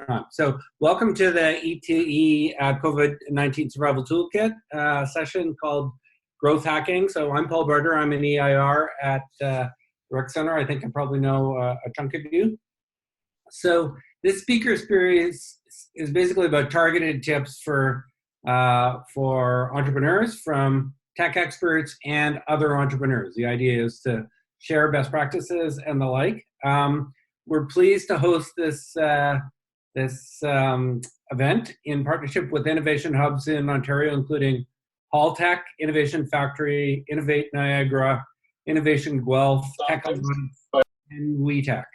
time. So welcome to the E2E COVID-19 Survival Toolkit session called Growth Hacking. So I'm Paul Barter. I'm an EIR at RIC Centre. I think I probably know a chunk of you. So this speaker experience is basically about targeted tips for entrepreneurs from tech experts and other entrepreneurs. The idea is to share best practices and the like. We're pleased to host this event in partnership with innovation hubs in Ontario, including Hall Tech, Innovation Factory, Innovate Niagara, Innovation Guelph, Tech and WeTech.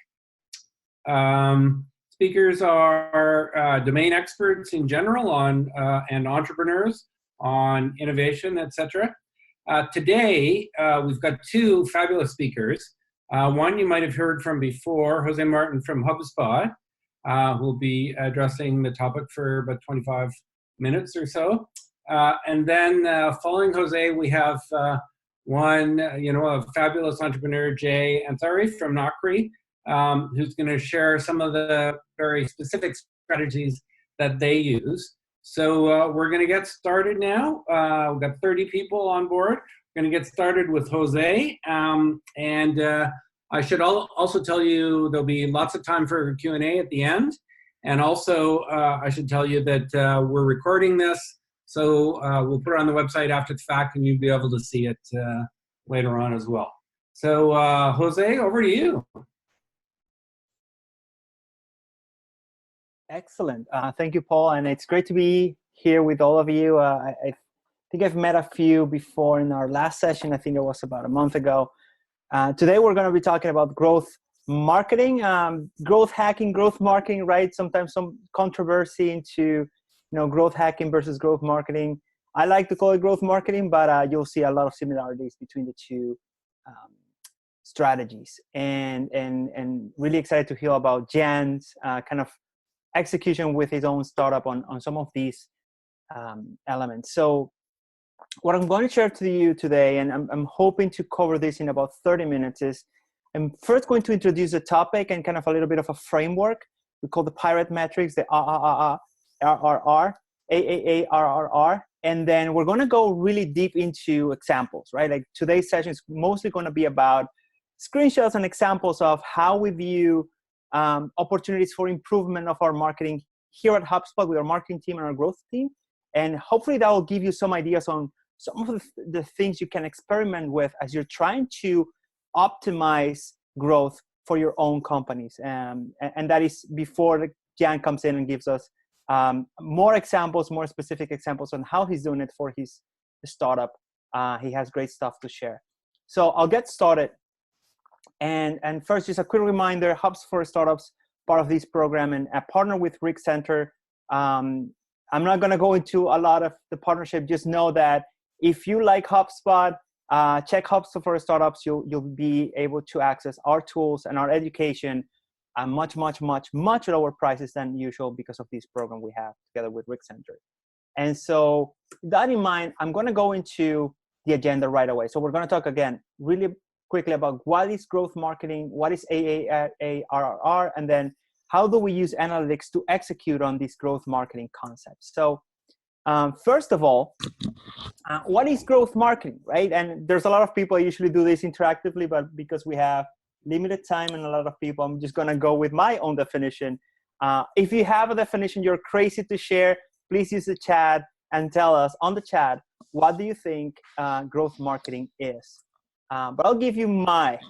Speakers are domain experts in general on and entrepreneurs on innovation, etc. Today, we've got two fabulous speakers. One you might have heard from before, Jose Martin from Hubspot, who will be addressing the topic for about 25 minutes or so. And then following Jose, we have a fabulous entrepreneur, Jahanzaib Ansari from Knockri, who's going to share some of the very specific strategies that they use. So we're going to get started now. We've got 30 people on board. We're going to get started with Jose. I should also tell you there'll be lots of time for Q&A at the end. And also, I should tell you that we're recording this. So we'll put it on the website after the fact, and you'll be able to see it later on as well. So Jose, over to you. Excellent. Thank you, Paul. And it's great to be here with all of you. I think I've met a few before in our last session. I think it was about a month ago. Today, we're going to be talking about growth marketing, growth hacking, growth marketing, right? Sometimes some controversy into, growth hacking versus growth marketing. I like to call it growth marketing, but you'll see a lot of similarities between the two strategies. And really excited to hear about Jan's kind of execution with his own startup on some of these elements. So what I'm going to share to you today, and I'm hoping to cover this in about 30 minutes, is I'm first going to introduce the topic and kind of a little bit of a framework. We call the Pirate Metrics, the RRR, AAARRR, and then we're going to go really deep into examples, right? Like today's session is mostly going to be about screenshots and examples of how we view opportunities for improvement of our marketing here at Hubspot with our marketing team and our growth team. And hopefully that will give you some ideas on some of the things you can experiment with as you're trying to optimize growth for your own companies. And that is before Jan comes in and gives us more examples, more specific examples on how he's doing it for his startup. He has great stuff to share. So I'll get started. And first, just a quick reminder, Hubs for Startups, part of this program, and a partner with RIC Centre. I'm not going to go into a lot of the partnership. Just know that if you like HubSpot, check Hubs for Startups. You'll be able to access our tools and our education at much lower prices than usual because of this program we have together with RIC Centre. And so with that in mind, I'm going to go into the agenda right away. So we're going to talk again really quickly about what is growth marketing, what is AAARRR, and then how do we use analytics to execute on these growth marketing concepts. So first of all, what is growth marketing, right? And there's a lot of people usually do this interactively, but because we have limited time and a lot of people, I'm just going to go with my own definition. If you have a definition you're crazy to share, please use the chat and tell us on the chat, what do you think growth marketing is? But I'll give you my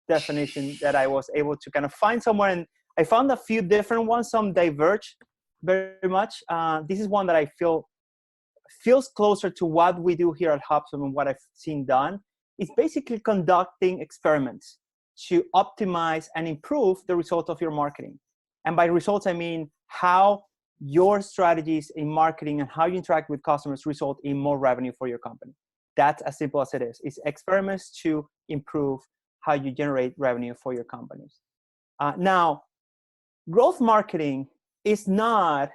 definition that I was able to kind of find somewhere. And I found a few different ones. Some diverge very much. This is one that I feel feels closer to what we do here at Hubspot and what I've seen done. It's basically conducting experiments to optimize and improve the results of your marketing. And by results, I mean how your strategies in marketing and how you interact with customers result in more revenue for your company. That's as simple as it is. It's experiments to improve how you generate revenue for your companies. Now, growth marketing is not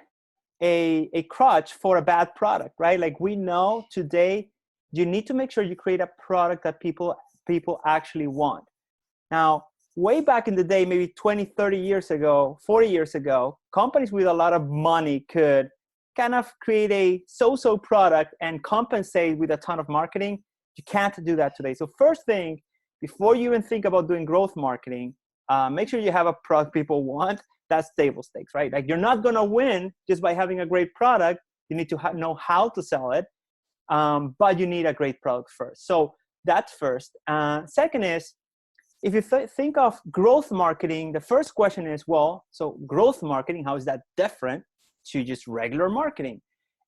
a crutch for a bad product, right? Like we know today, you need to make sure you create a product that people actually want. Now, way back in the day, maybe 20, 30 years ago, 40 years ago, companies with a lot of money could kind of create a so-so product and compensate with a ton of marketing. You can't do that today. So first thing, before you even think about doing growth marketing, make sure you have a product people want. That's table stakes, right? Like, you're not going to win just by having a great product. You need to know how to sell it, but you need a great product first. So that's first. Second is, if you think of growth marketing, the first question is, well, so growth marketing, how is that different to just regular marketing?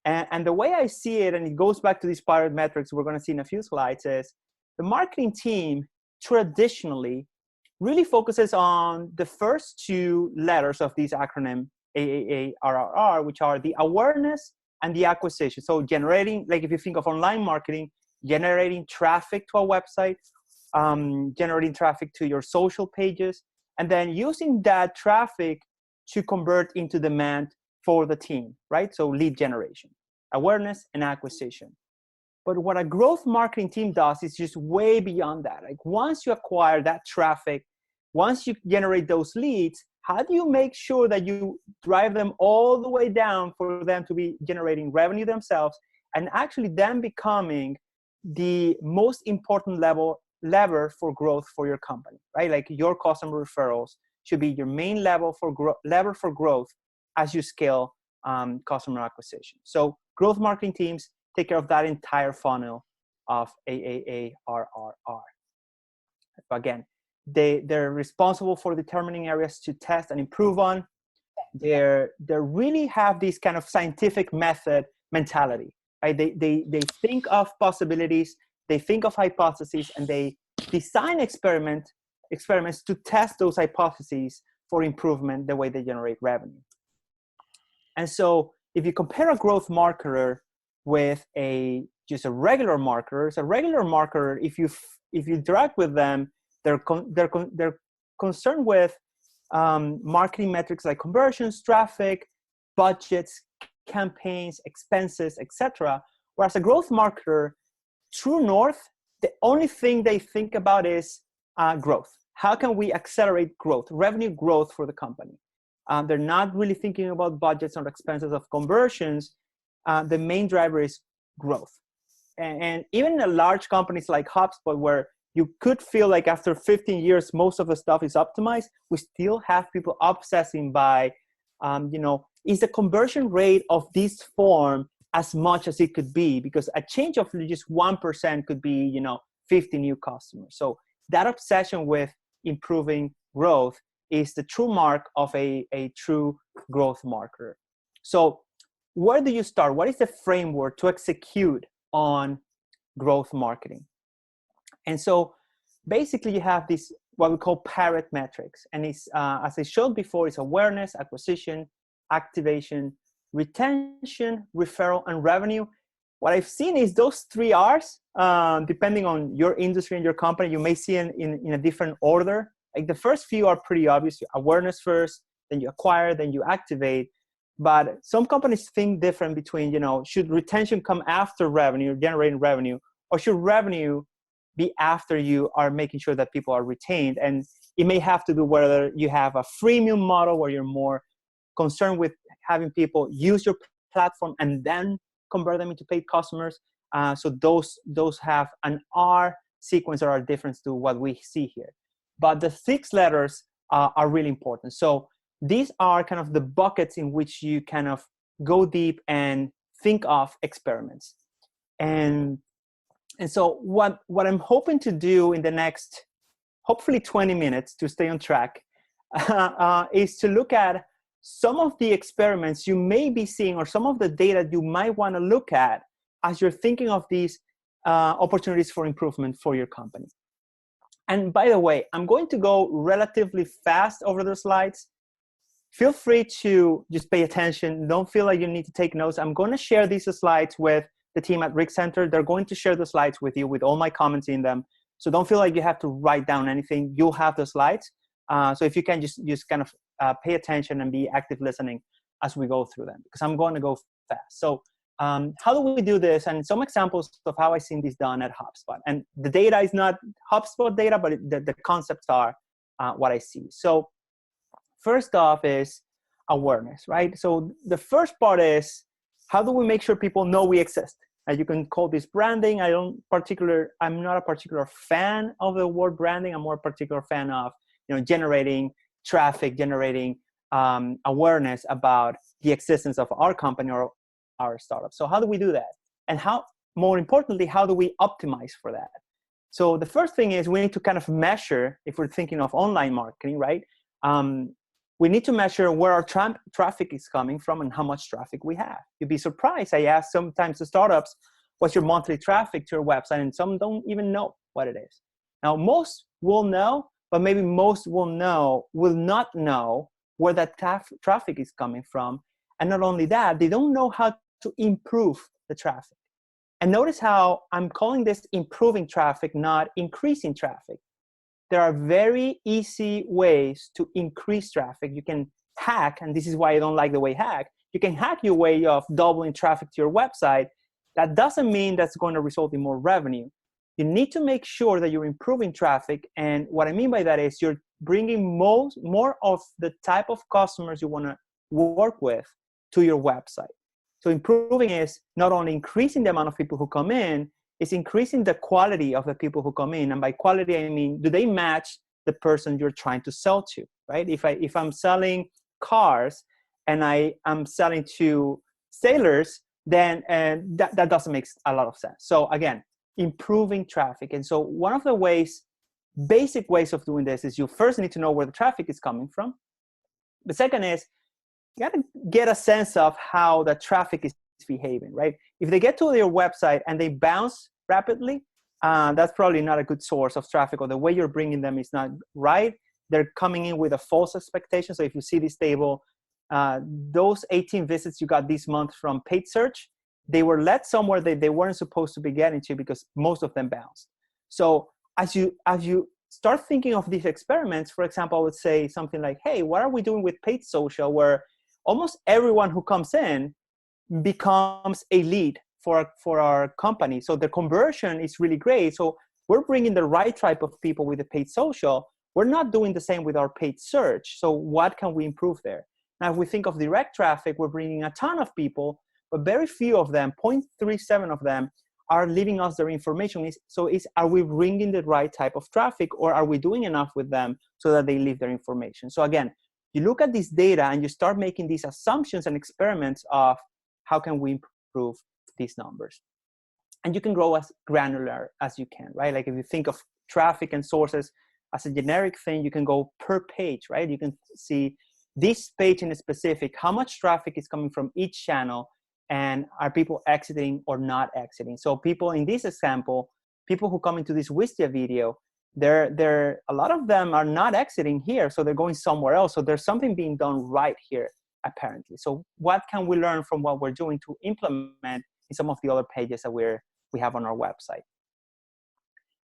And the way I see it, and it goes back to these pirate metrics we're going to see in a few slides, is the marketing team traditionally really focuses on the first two letters of this acronym, AAARRR, which are the awareness and the acquisition. So generating, like if you think of online marketing, generating traffic to a website, generating traffic to your social pages, and then using that traffic to convert into demand for the team, right? So lead generation, awareness, and acquisition. But what a growth marketing team does is just way beyond that. Like, once you acquire that traffic, once you generate those leads, how do you make sure that you drive them all the way down for them to be generating revenue themselves and actually them becoming the most important lever for growth for your company, right? Like, your customer referrals should be your main lever for growth as you scale customer acquisition. So growth marketing teams take care of that entire funnel of AAARRR. Again, they're responsible for determining areas to test and improve on. They really have this kind of scientific method mentality, right? They think of possibilities, they think of hypotheses, and they design experiments to test those hypotheses for improvement, the way they generate revenue. And so if you compare a growth marketer with just a regular marketer, so a regular marketer, if you interact with them, they're concerned with marketing metrics like conversions, traffic, budgets, campaigns, expenses, etc. Whereas a growth marketer, true north, the only thing they think about is growth. How can we accelerate growth, revenue growth for the company? They're not really thinking about budgets or expenses of conversions. The main driver is growth. And even in large companies like Hubspot, where you could feel like after 15 years, most of the stuff is optimized, we still have people obsessing by, is the conversion rate of this form as much as it could be? Because a change of just 1% could be, 50 new customers. So that obsession with improving growth is the true mark of a true growth marketer. So where do you start? What is the framework to execute on growth marketing? And so basically you have this, what we call parrot metrics. And it's, as I showed before, it's awareness, acquisition, activation, retention, referral, and revenue. What I've seen is those 3 R's, depending on your industry and your company, you may see in a different order. Like, the first few are pretty obvious. Awareness first, then you acquire, then you activate. But some companies think different between, should retention come after revenue, generating revenue, or should revenue be after you are making sure that people are retained? And it may have to do whether you have a freemium model where you're more concerned with having people use your platform and then convert them into paid customers. So those have an R sequence that are different to what we see here. But the 6 letters are really important. So these are kind of the buckets in which you kind of go deep and think of experiments. And so what I'm hoping to do in the next, hopefully 20 minutes to stay on track, is to look at some of the experiments you may be seeing, or some of the data you might want to look at as you're thinking of these opportunities for improvement for your company. And by the way, I'm going to go relatively fast over the slides. Feel free to just pay attention. Don't feel like you need to take notes. I'm going to share these slides with the team at RIC Centre. They're going to share the slides with you with all my comments in them. So don't feel like you have to write down anything. You'll have the slides. So if you can just kind of pay attention and be active listening as we go through them, because I'm going to go fast. So how do we do this? And some examples of how I've seen this done at Hubspot. And the data is not Hubspot data, but the concepts are what I see. So first off is awareness, right? So the first part is, how do we make sure people know we exist? And you can call this branding. I'm not a particular fan of the word branding. I'm more a particular fan of, generating traffic, generating awareness about the existence of our company or our startup. So how do we do that? And more importantly, how do we optimize for that? So the first thing is we need to kind of measure, if we're thinking of online marketing, right? We need to measure where our traffic is coming from and how much traffic we have. You'd be surprised. I ask sometimes the startups, what's your monthly traffic to your website? And some don't even know what it is. Now, most will know, but maybe most will not know where that traffic is coming from. And not only that, they don't know how to improve the traffic. And notice how I'm calling this improving traffic, not increasing traffic. There are very easy ways to increase traffic. You can hack, and this is why I don't like the way hack. You can hack your way of doubling traffic to your website. That doesn't mean that's going to result in more revenue. You need to make sure that you're improving traffic. And what I mean by that is you're bringing more of the type of customers you want to work with to your website. So improving is not only increasing the amount of people who come in, it's increasing the quality of the people who come in. And by quality, I mean, do they match the person you're trying to sell to, right? If I'm selling cars and I am selling to sailors, then that doesn't make a lot of sense. So again, improving traffic. And so one of the basic ways of doing this is you first need to know where the traffic is coming from. The second is you got to get a sense of how the traffic is behaving, right? If they get to your website and they bounce rapidly, that's probably not a good source of traffic, or the way you're bringing them is not right. They're coming in with a false expectation. So if you see this table, those 18 visits you got this month from paid search, they were led somewhere that they weren't supposed to be getting to because most of them bounced. So as you start thinking of these experiments, for example, I would say something like, hey, what are we doing with paid social, where almost everyone who comes in becomes a lead for our company. So the conversion is really great. So we're bringing the right type of people with the paid social. We're not doing the same with our paid search. So what can we improve there? Now, if we think of direct traffic, we're bringing a ton of people, but very few of them, 0.37 of them, are leaving us their information. Are we bringing the right type of traffic, or are we doing enough with them so that they leave their information? So again, you look at this data and you start making these assumptions and experiments of how can we improve these numbers. And you can grow as granular as you can, right? Like if you think of traffic and sources as a generic thing, you can go per page, right? You can see this page in specific, how much traffic is coming from each channel, and are people exiting or not exiting? So people in this example, people who come into this Wistia video, a lot of them are not exiting here, so they're going somewhere else. So there's something being done right here, apparently. So what can we learn from what we're doing to implement in some of the other pages that we have on our website?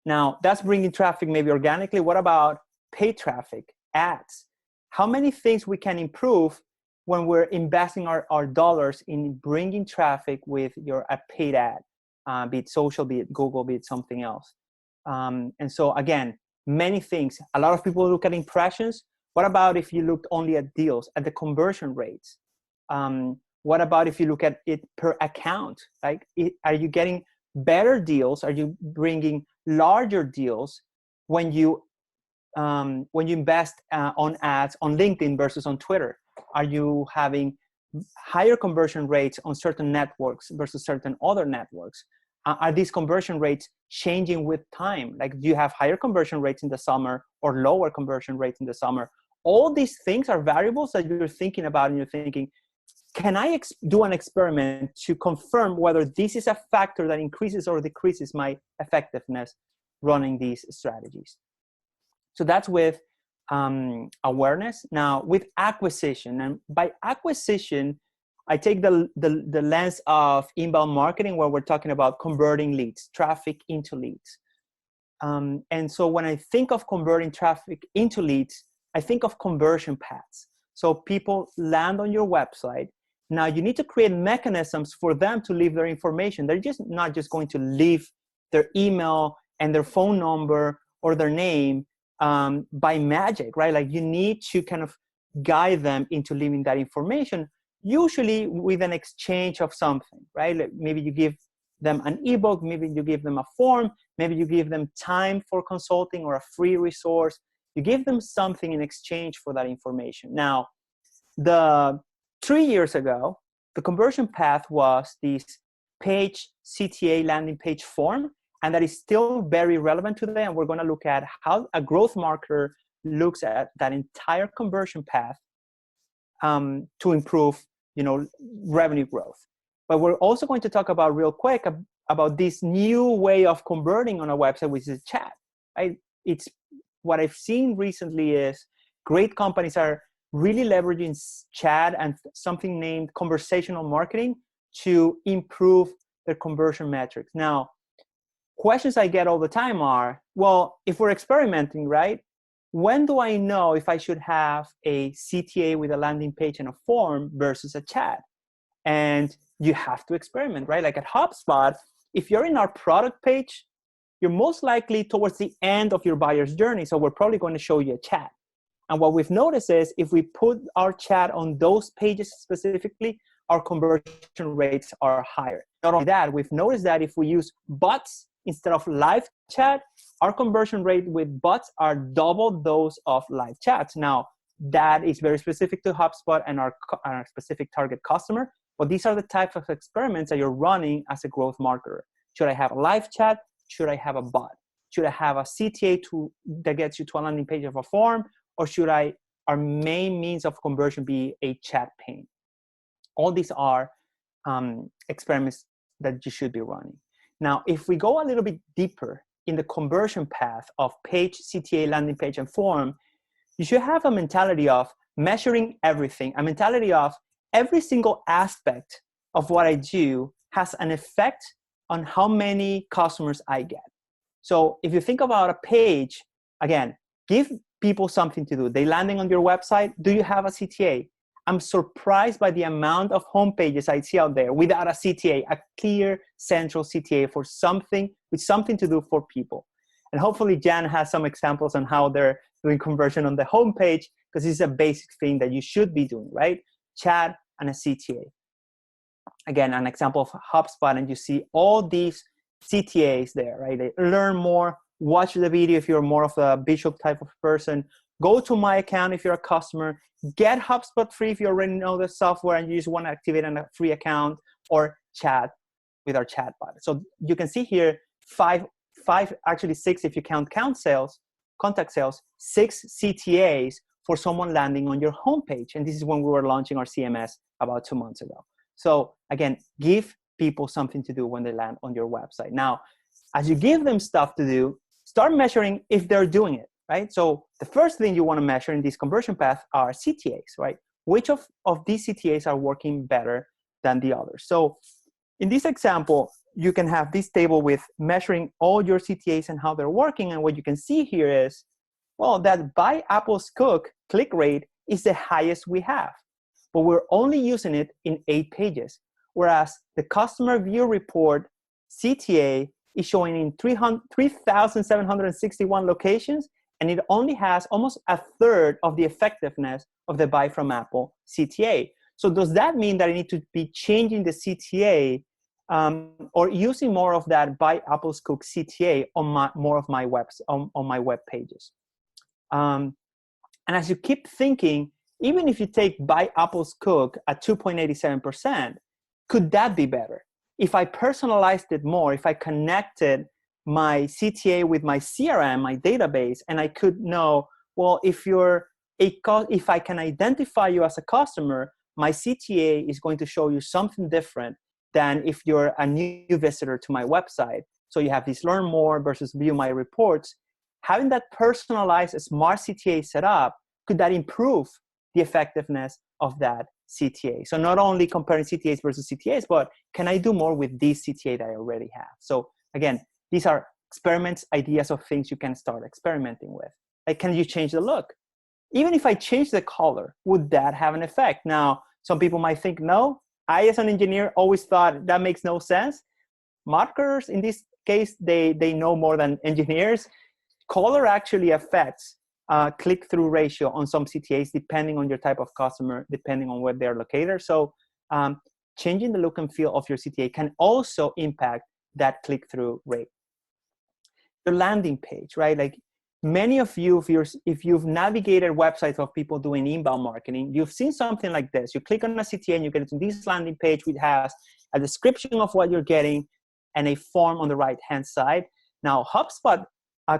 Now, that's bringing traffic maybe organically. What about paid traffic, ads? How many things we can improve when we're investing our dollars in bringing traffic with a paid ad, be it social, be it Google, be it something else. And so again, many things. A lot of people look at impressions. What about if you looked only at deals, at the conversion rates? What about if you look at it per account? Like, are you getting better deals? Are you bringing larger deals when you invest on ads on LinkedIn versus on Twitter? Are you having higher conversion rates on certain networks versus certain other networks? Are these conversion rates changing with time? Like, do you have higher conversion rates in the summer or lower conversion rates in the summer? All these things are variables that you're thinking about, and you're thinking, can I do an experiment to confirm whether this is a factor that increases or decreases my effectiveness running these strategies? So that's with awareness. Now, with acquisition, and by acquisition, I take the lens of inbound marketing, where we're talking about converting leads, traffic into leads. And so when I think of converting traffic into leads, I think of conversion paths. So people land on your website. Now you need to create mechanisms for them to leave their information. They're just not just going to leave their email and their phone number or their name by magic, right? Like you need to kind of guide them into leaving that information, usually with an exchange of something, right? Like maybe you give them an ebook, maybe you give them a form, maybe you give them time for consulting or a free resource. You give them something in exchange for that information. Now, 3 years ago, the conversion path was this page CTA landing page form, and that is still very relevant today. And we're going to look at how a growth marketer looks at that entire conversion path to improve, revenue growth. But we're also going to talk about real quick about this new way of converting on a website, which is chat. Right? It's what I've seen recently is great companies are really leveraging chat and something named conversational marketing to improve their conversion metrics. Now, questions I get all the time are, well, if we're experimenting, right? When do I know if I should have a CTA with a landing page and a form versus a chat? And you have to experiment, right? Like at Hubspot, if you're in our product page, you're most likely towards the end of your buyer's journey. So we're probably going to show you a chat. And what we've noticed is if we put our chat on those pages specifically, our conversion rates are higher. Not only that, we've noticed that if we use bots instead of live chat, our conversion rate with bots are double those of live chats. Now, that is very specific to HubSpot and our specific target customer. But these are the types of experiments that you're running as a growth marketer. Should I have a live chat? Should I have a bot? Should I have a CTA that gets you to a landing page of a form? Or should our main means of conversion be a chat pane? All these are experiments that you should be running. Now, if we go a little bit deeper in the conversion path of page, CTA, landing page, and form, you should have a mentality of measuring everything, a mentality of every single aspect of what I do has an effect on how many customers I get. So if you think about a page, again, give people something to do. They landing on your website. Do you have a CTA? I'm surprised by the amount of homepages I see out there without a CTA, a clear central CTA for something, with something to do for people. And hopefully Jan has some examples on how they're doing conversion on the homepage, because this is a basic thing that you should be doing, right? Chat and a CTA. Again, an example of HubSpot, and you see all these CTAs there, right? They learn more, watch the video if you're more of a visual type of person, go to my account if you're a customer, get HubSpot free if you already know the software and you just want to activate a free account, or chat with our chat bot. So you can see here, actually six if you count sales, contact sales, 6 CTAs for someone landing on your homepage. And this is when we were launching our CMS about 2 months ago. So again, give people something to do when they land on your website. Now, as you give them stuff to do, start measuring if they're doing it, right? So the first thing you want to measure in this conversion path are CTAs, right? Which of these CTAs are working better than the others? So in this example, you can have this table with measuring all your CTAs and how they're working. And what you can see here is, well, that by Apple's Cook click rate is the highest we have, but we're only using it in 8 pages. Whereas the customer view report CTA is showing in 3,761 locations, and it only has almost a third of the effectiveness of the Buy from Apple CTA. So does that mean that I need to be changing the CTA or using more of that Buy Apple's Cook CTA on more of my on my web pages? And as you keep thinking, even if you take Buy Apple's Cook at 2.87%, could that be better? If I personalized it more, if I connected my CTA with my CRM, my database, and I could know, well, if I can identify you as a customer, my CTA is going to show you something different than if you're a new visitor to my website. So you have this learn more versus view my reports. Having that personalized smart CTA set up, could that improve the effectiveness of that CTA? So not only comparing CTAs versus CTAs, but can I do more with this CTA that I already have? So again, these are experiments, ideas of things you can start experimenting with. Like, can you change the look? Even if I change the color, would that have an effect? Now, some people might think, no. I, as an engineer, always thought that makes no sense. Marketers, in this case, they know more than engineers. color actually affects click-through ratio on some CTAs, depending on your type of customer, depending on where they're located. So changing the look and feel of your CTA can also impact that click-through rate. Your landing page, right? Like many of you, if you've navigated websites of people doing inbound marketing, you've seen something like this. You click on a CTA and you get to this landing page, which has a description of what you're getting and a form on the right-hand side. Now, Hubspot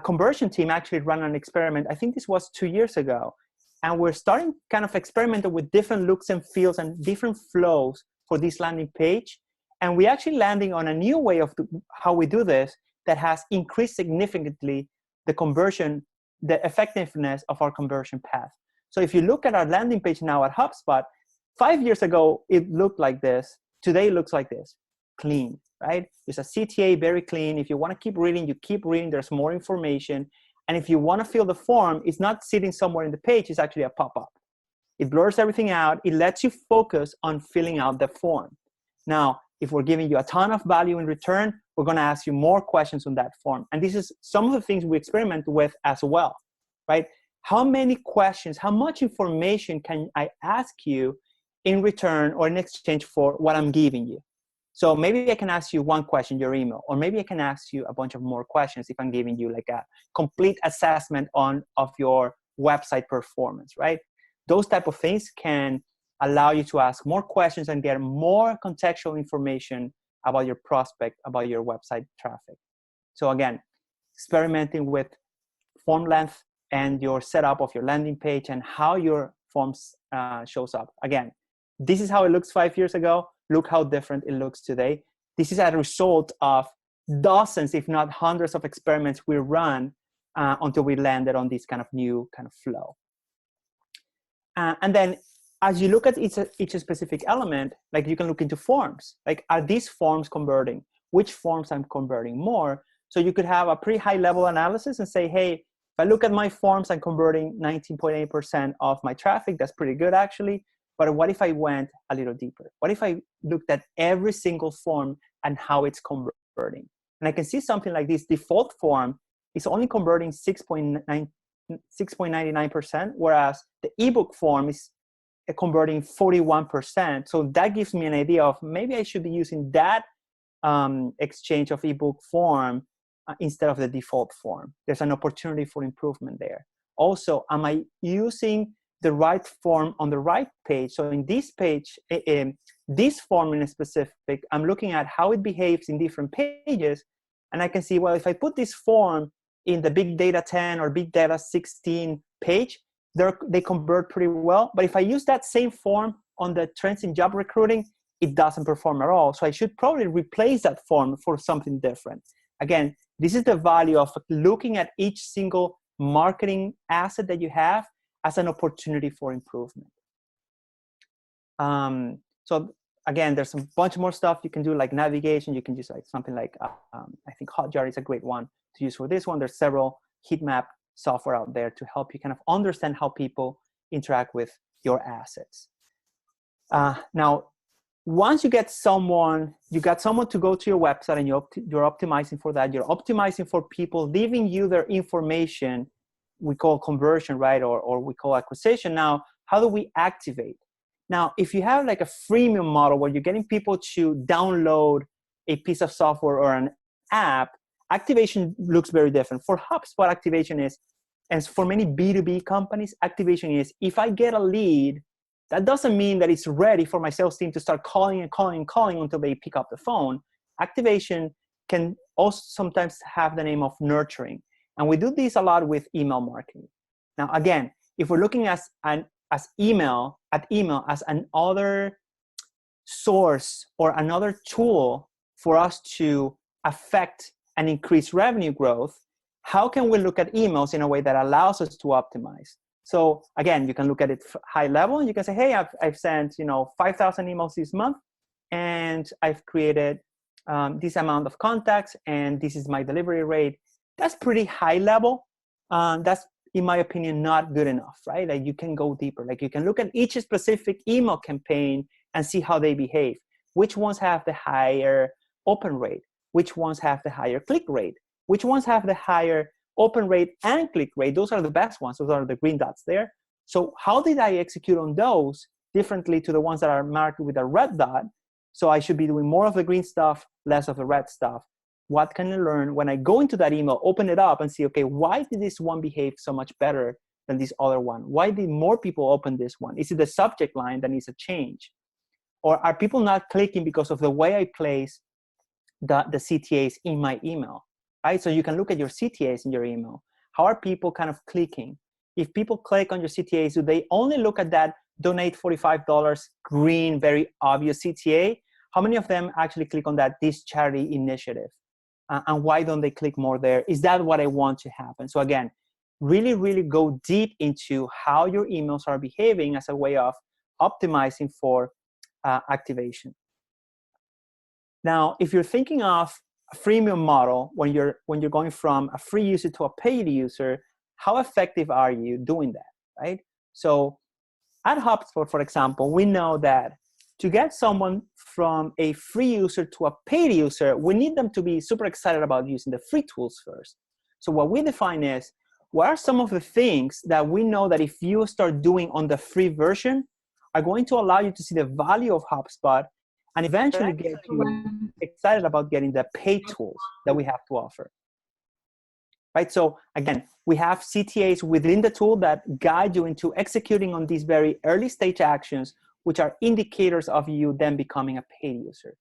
conversion team actually ran an experiment. I think this was 2 years ago. And we're starting kind of experimenting with different looks and feels and different flows for this landing page. And we actually landing on a new way of how we do this that has increased significantly the conversion, the effectiveness of our conversion path. So if you look at our landing page now at Hubspot, 5 years ago, it looked like this. Today, it looks like this, clean, right? It's a CTA, very clean. If you want to keep reading, you keep reading. There's more information. And if you want to fill the form, it's not sitting somewhere in the page. It's actually a pop-up. It blurs everything out. It lets you focus on filling out the form. Now, if we're giving you a ton of value in return, we're going to ask you more questions on that form. And this is some of the things we experiment with as well, right? How many questions, how much information can I ask you in return or in exchange for what I'm giving you? So maybe I can ask you one question, your email, or maybe I can ask you a bunch of more questions if I'm giving you like a complete assessment of your website performance, right? Those type of things can allow you to ask more questions and get more contextual information about your prospect, about your website traffic. So again, experimenting with form length and your setup of your landing page and how your forms shows up. Again, this is how it looks 5 years ago. Look how different it looks today. This is a result of dozens, if not hundreds of experiments we run until we landed on this kind of new kind of flow. And then as you look at each specific element, like you can look into forms. Like, are these forms converting? Which forms I'm converting more? So you could have a pretty high level analysis and say, hey, if I look at my forms, I'm converting 19.8% of my traffic. That's pretty good actually. But what if I went a little deeper? What if I looked at every single form and how it's converting? And I can see something like this default form is only converting 6.99%, whereas the ebook form is converting 41%. So that gives me an idea of maybe I should be using that exchange of ebook form instead of the default form. There's an opportunity for improvement there. Also, am I using the right form on the right page? So in this page, this form in specific, I'm looking at how it behaves in different pages. And I can see, well, if I put this form in the Big Data 10 or Big Data 16 page, they convert pretty well. But if I use that same form on the trends in job recruiting, it doesn't perform at all. So I should probably replace that form for something different. Again, this is the value of looking at each single marketing asset that you have as an opportunity for improvement. So again, there's a bunch more stuff you can do, like navigation. You can use like something like, I think Hotjar is a great one to use for this one. There's several heat map software out there to help you kind of understand how people interact with your assets. Now, once you got someone to go to your website and you're optimizing for that, you're optimizing for people leaving you their information, we call conversion, right? Or we call acquisition. Now, how do we activate? Now, if you have like a freemium model where you're getting people to download a piece of software or an app, activation looks very different. For HubSpot, activation is, and for many B2B companies, activation is, if I get a lead, that doesn't mean that it's ready for my sales team to start calling and calling and calling until they pick up the phone. Activation can also sometimes have the name of nurturing. And we do this a lot with email marketing. Now, again, if we're looking at email as another source or another tool for us to affect and increase revenue growth, how can we look at emails in a way that allows us to optimize? So again, you can look at it high level and you can say, hey, I've sent 5,000 emails this month and I've created this amount of contacts and this is my delivery rate. That's pretty high level. That's, in my opinion, not good enough, right? Like you can go deeper. Like you can look at each specific email campaign and see how they behave. Which ones have the higher open rate? Which ones have the higher click rate? Which ones have the higher open rate and click rate, those are the best ones. Those are the green dots there. So how did I execute on those differently to the ones that are marked with a red dot? So I should be doing more of the green stuff, less of the red stuff. What can I learn when I go into that email, open it up and see, okay, why did this one behave so much better than this other one? Why did more people open this one? Is it the subject line that needs a change? Or are people not clicking because of the way I place the CTAs in my email, right? So you can look at your CTAs in your email. How are people kind of clicking? If people click on your CTAs, do they only look at that donate $45 green, very obvious CTA? How many of them actually click on that this charity initiative? And why don't they click more there? Is that what I want to happen? So again, really, really go deep into how your emails are behaving as a way of optimizing for activation. Now, if you're thinking of a freemium model, when you're going from a free user to a paid user, how effective are you doing that, right? So at Hubspot, for example, we know that to get someone from a free user to a paid user, we need them to be super excited about using the free tools first. So what we define is, what are some of the things that we know that if you start doing on the free version are going to allow you to see the value of Hubspot and eventually get you excited about getting the paid tools that we have to offer, right? So again, we have CTAs within the tool that guide you into executing on these very early stage actions, which are indicators of you then becoming a paid user,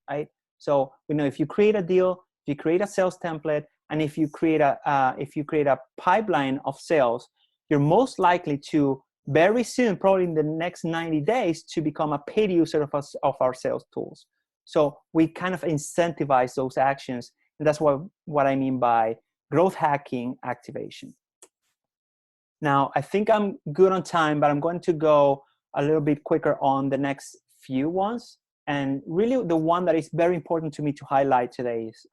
right? So we know if you create a deal, if you create a sales template, and if you create a pipeline of sales, you're most likely to very soon, probably in the next 90 days, to become a paid user of our sales tools. So we kind of incentivize those actions, and that's what I mean by growth hacking activation. Now, I think I'm good on time, but I'm going to go a little bit quicker on the next few ones. And really the one that is very important to me to highlight today is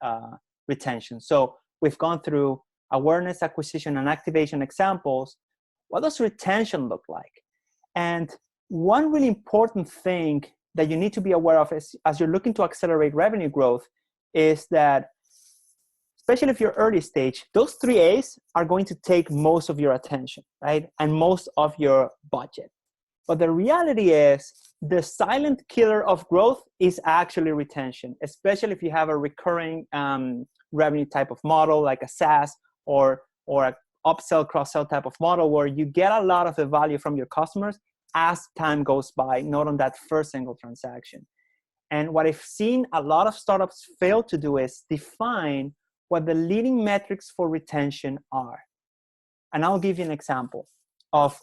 retention. So we've gone through awareness, acquisition, and activation examples. What does retention look like? And one really important thing that you need to be aware of as you're looking to accelerate revenue growth is that, especially if you're early stage, those 3 A's are going to take most of your attention, right? And most of your budget. But the reality is the silent killer of growth is actually retention, especially if you have a recurring revenue type of model like a SaaS or a upsell, cross-sell type of model where you get a lot of the value from your customers as time goes by, not on that first single transaction. And what I've seen a lot of startups fail to do is define what the leading metrics for retention are. And I'll give you an example of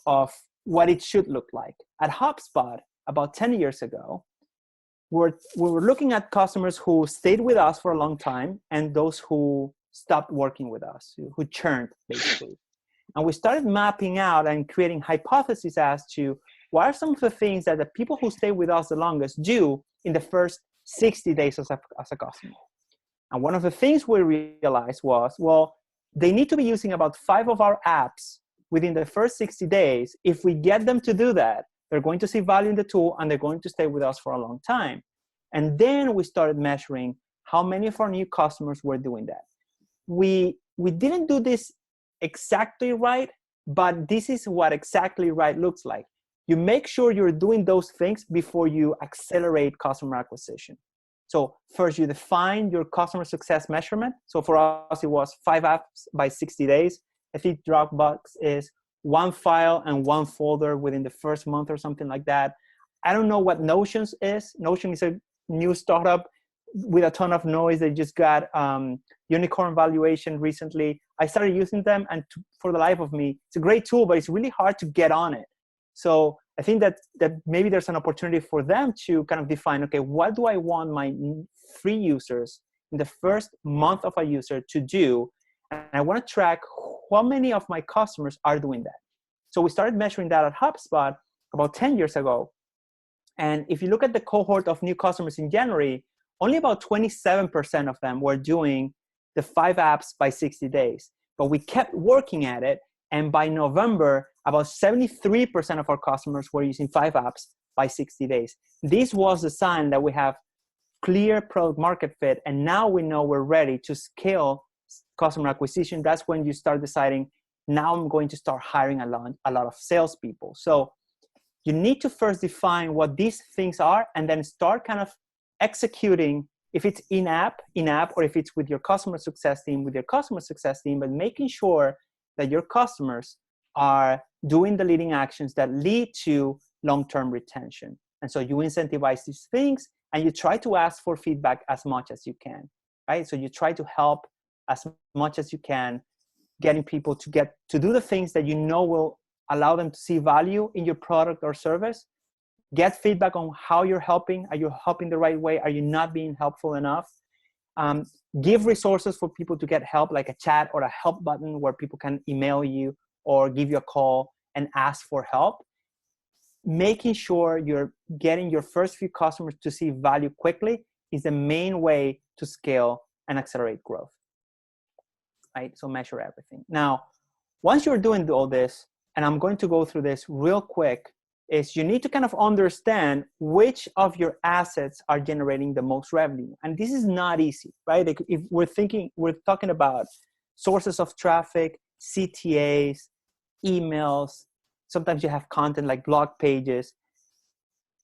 what it should look like. At Hubspot, about 10 years ago, we were looking at customers who stayed with us for a long time and those who stopped working with us, who churned, basically. And we started mapping out and creating hypotheses as to what are some of the things that the people who stay with us the longest do in the first 60 days as a customer. And one of the things we realized was, well, they need to be using about 5 of our apps within the first 60 days. If we get them to do that, they're going to see value in the tool and they're going to stay with us for a long time. And then we started measuring how many of our new customers were doing that. We didn't do this exactly right, but this is what exactly right looks like. You make sure you're doing those things before you accelerate customer acquisition. So first you define your customer success measurement. So for us, it was 5 apps by 60 days. I think Dropbox is 1 file and 1 folder within the first month or something like that. I don't know what Notion is. Notion is a new startup with a ton of noise. They just got unicorn valuation recently. I started using them, and for the life of me, it's a great tool, but it's really hard to get on it. So I think that maybe there's an opportunity for them to kind of define, okay, what do I want my free users in the first month of a user to do? And I want to track how many of my customers are doing that. So we started measuring that at Hubspot about 10 years ago. And if you look at the cohort of new customers in January, only about 27% of them were doing the 5 apps by 60 days. But we kept working at it. And by November, about 73% of our customers were using 5 apps by 60 days. This was a sign that we have clear product market fit. And now we know we're ready to scale customer acquisition, that's when you start deciding, now I'm going to start hiring a lot of salespeople. So you need to first define what these things are, and then start kind of executing, if it's in-app, or if it's with your customer success team, but making sure that your customers are doing the leading actions that lead to long-term retention. And so you incentivize these things, and you try to ask for feedback as much as you can, right? So you try to help as much as you can, getting people to do the things that you know will allow them to see value in your product or service. Get feedback on how you're helping. Are you helping the right way? Are you not being helpful enough? Give resources for people to get help, like a chat or a help button where people can email you or give you a call and ask for help. Making sure you're getting your first few customers to see value quickly is the main way to scale and accelerate growth, right? So measure everything. Now, once you're doing all this, and I'm going to go through this real quick, is you need to kind of understand which of your assets are generating the most revenue. And this is not easy, right? If we're talking about sources of traffic, CTAs, emails, sometimes you have content like blog pages.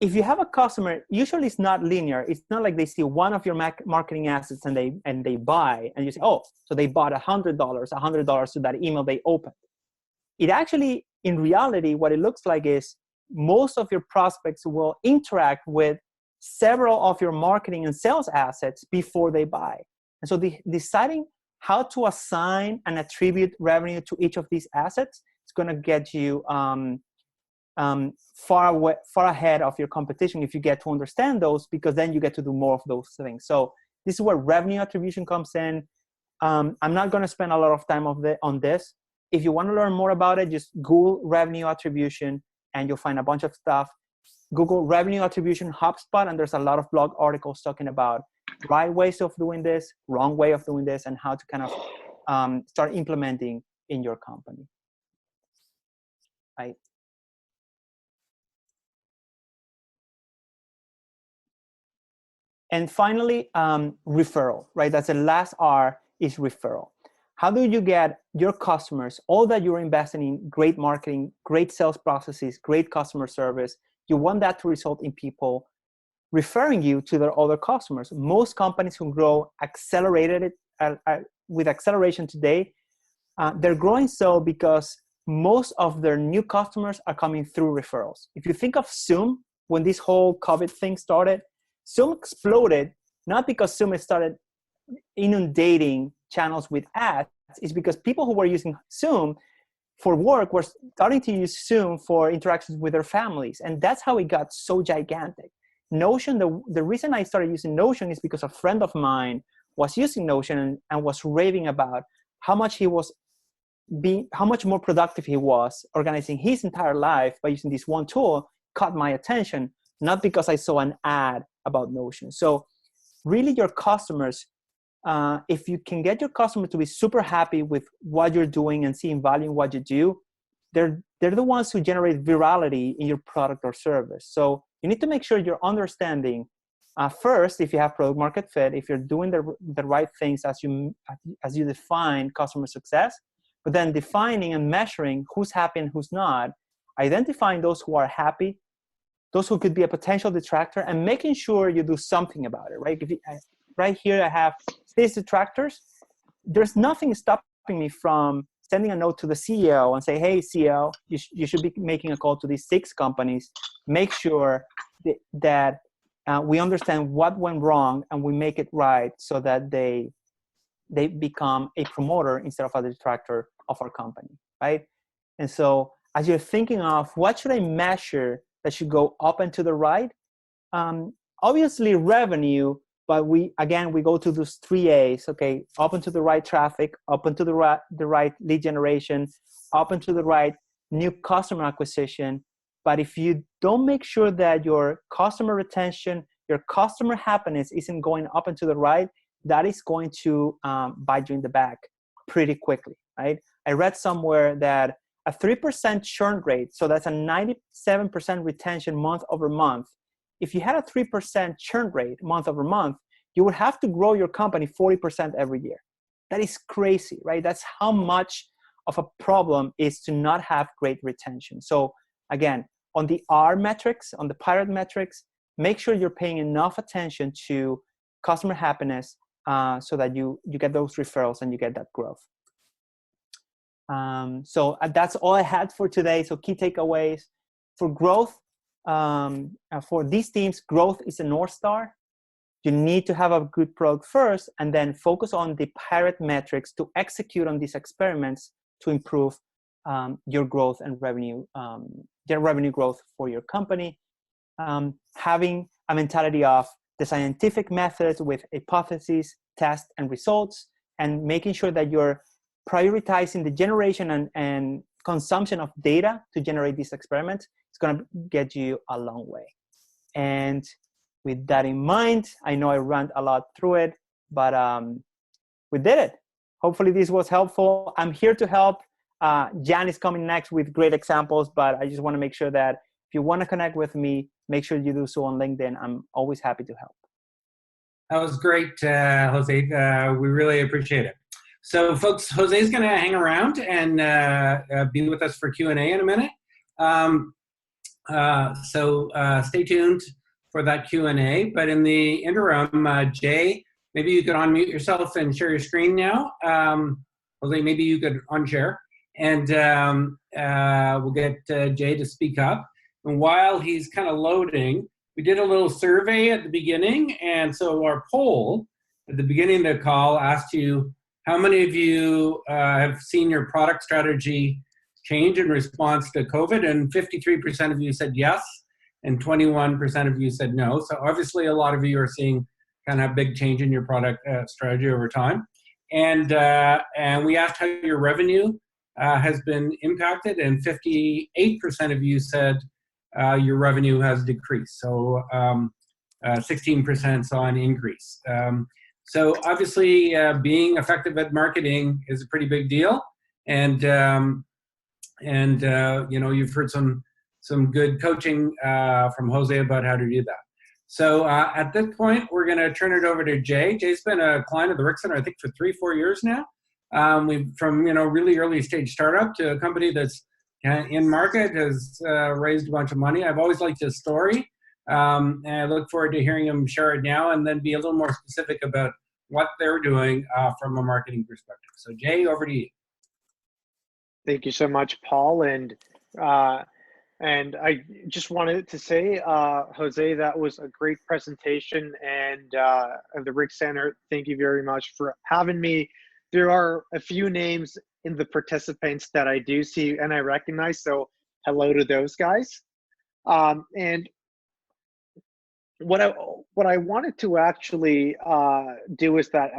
If you have a customer, usually it's not linear. It's not like they see one of your marketing assets and they buy, and you say, oh, so they bought $100 to that email they opened. It actually, in reality, what it looks like is most of your prospects will interact with several of your marketing and sales assets before they buy. And so deciding how to assign and attribute revenue to each of these assets is going to get you far ahead of your competition if you get to understand those, because then you get to do more of those things. So this is where revenue attribution comes in. I'm not going to spend a lot of time on this. If you want to learn more about it, just Google revenue attribution and you'll find a bunch of stuff. Google revenue attribution Hubspot, and there's a lot of blog articles talking about right ways of doing this, wrong way of doing this, and how to kind of start implementing in your company. Right. And finally, referral, right? That's the last R, is referral. How do you get your customers, all that you're investing in, great marketing, great sales processes, great customer service, you want that to result in people referring you to their other customers. Most companies who grow with acceleration today, they're growing so because most of their new customers are coming through referrals. If you think of Zoom, when this whole COVID thing started, Zoom exploded, not because Zoom started inundating channels with ads. It's because people who were using Zoom for work were starting to use Zoom for interactions with their families. And that's how it got so gigantic. Notion, the reason I started using Notion is because a friend of mine was using Notion and was raving about how much more productive he was organizing his entire life by using this one tool. Caught my attention, not because I saw an ad about Notion. So really your customers, if you can get your customer to be super happy with what you're doing and seeing value in what you do, they're the ones who generate virality in your product or service. So you need to make sure you're understanding first, if you have product market fit, if you're doing the right things as you define customer success, but then defining and measuring who's happy and who's not, identifying those who are happy, those who could be a potential detractor, and making sure you do something about it, right? Right here I have 6 detractors. There's nothing stopping me from sending a note to the CEO and say, hey, CEO, you should be making a call to these 6 companies. Make sure that we understand what went wrong and we make it right so that they become a promoter instead of a detractor of our company, right? And so as you're thinking of what should I measure that should go up and to the right, obviously revenue, but we go to those 3 A's, okay? Up and to the right traffic, up and to the right lead generation, up and to the right new customer acquisition. But if you don't make sure that your customer retention, your customer happiness isn't going up and to the right, that is going to bite you in the back pretty quickly, right? I read somewhere that a 3% churn rate, so that's a 97% retention month over month. If you had a 3% churn rate month over month, you would have to grow your company 40% every year. That is crazy, right? That's how much of a problem is to not have great retention. So again, on the R metrics, on the pirate metrics, make sure you're paying enough attention to customer happiness so that you get those referrals and you get that growth. So that's all I had for today. So key takeaways for growth, for these teams, growth is a North Star. You need to have a good product first and then focus on the pirate metrics to execute on these experiments to improve your growth and revenue, their revenue growth for your company. Having a mentality of the scientific methods with hypotheses, tests, and results, and making sure that you're prioritizing the generation and consumption of data to generate these experiments. It's going to get you a long way. And with that in mind, I know I ran a lot through it, but we did it. Hopefully this was helpful. I'm here to help. Jan is coming next with great examples, but I just want to make sure that if you want to connect with me, make sure you do so on LinkedIn. I'm always happy to help. That was great, Jose. We really appreciate it. So folks, Jose's going to hang around and be with us for Q&A in a minute. So stay tuned for that Q&A. But in the interim, Jay, maybe you could unmute yourself and share your screen now. Jose, maybe you could unshare. And we'll get Jay to speak up. And while he's kind of loading, we did a little survey at the beginning. And so our poll at the beginning of the call asked you, how many of you have seen your product strategy change in response to COVID? And 53% of you said yes, and 21% of you said no. So obviously a lot of you are seeing kind of a big change in your product strategy over time. And we asked how your revenue has been impacted, and 58% of you said your revenue has decreased. So 16% saw an increase. So obviously being effective at marketing is a pretty big deal. And you know, you've heard some good coaching from Jose about how to do that. So at this point, we're going to turn it over to Jay. Jay's been a client of the RIC Centre, I think, for 3-4 years now. We've from really early stage startup to a company that's in market, has raised a bunch of money. I've always liked his story, and I look forward to hearing him share it now, and then be a little more specific about what they're doing from a marketing perspective. So Jay, over to you. Thank you so much, Paul. And I just wanted to say, Jose, that was a great presentation, and the RIC Centre, thank you very much for having me. There are a few names in the participants that I do see and I recognize, so hello to those guys. And what I wanted to actually do is that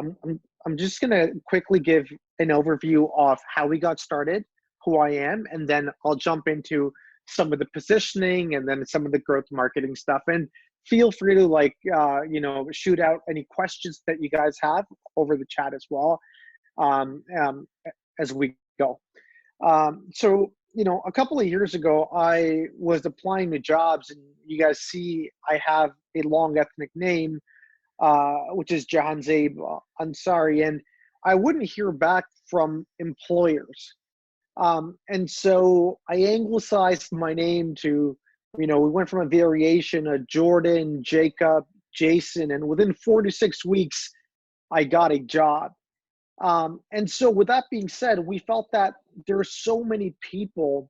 I'm just going to quickly give an overview of how we got started, who I am, and then I'll jump into some of the positioning and then some of the growth marketing stuff. And feel free to shoot out any questions that you guys have over the chat as well as we go. So, a couple of years ago, I was applying to jobs, and you guys see I have a long ethnic name, which is Jahanzaib Ansari, and I wouldn't hear back from employers. And so I anglicized my name to, we went from a variation of Jordan, Jacob, Jason, and within 4 to 6 weeks, I got a job. And so with that being said, we felt that there are so many people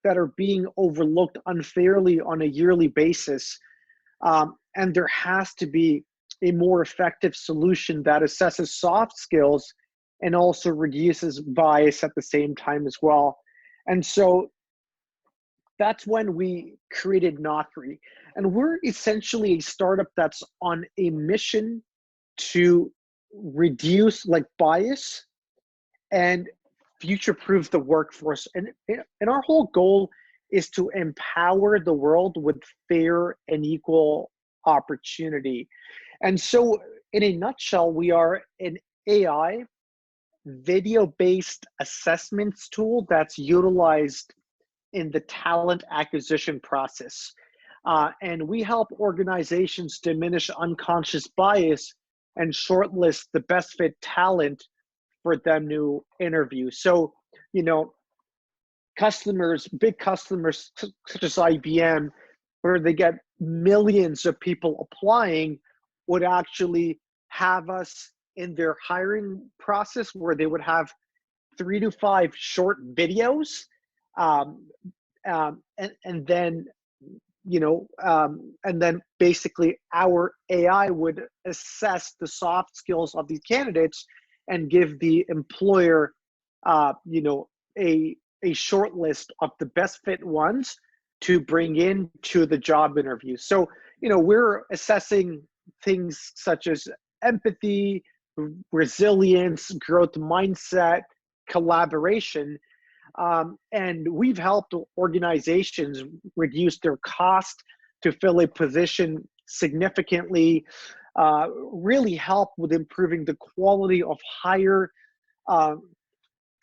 that are being overlooked unfairly on a yearly basis. And there has to be a more effective solution that assesses soft skills and also reduces bias at the same time as well. And so that's when we created Knockri. And we're essentially a startup that's on a mission to reduce bias and future-proof the workforce. And our whole goal is to empower the world with fair and equal opportunity. And so in a nutshell, we are an AI video-based assessments tool that's utilized in the talent acquisition process. And we help organizations diminish unconscious bias and shortlist the best fit talent for them to interview. So, you know, customers, big customers such as IBM, where they get millions of people applying, would actually have us in their hiring process where they would have 3 to 5 short videos, and then, you know, and then basically our AI would assess the soft skills of these candidates and give the employer, you know, a short list of the best fit ones to bring in to the job interview. So, you know, we're assessing things such as empathy, resilience, growth mindset, collaboration. And we've helped organizations reduce their cost to fill a position significantly, really help with improving the quality of hire.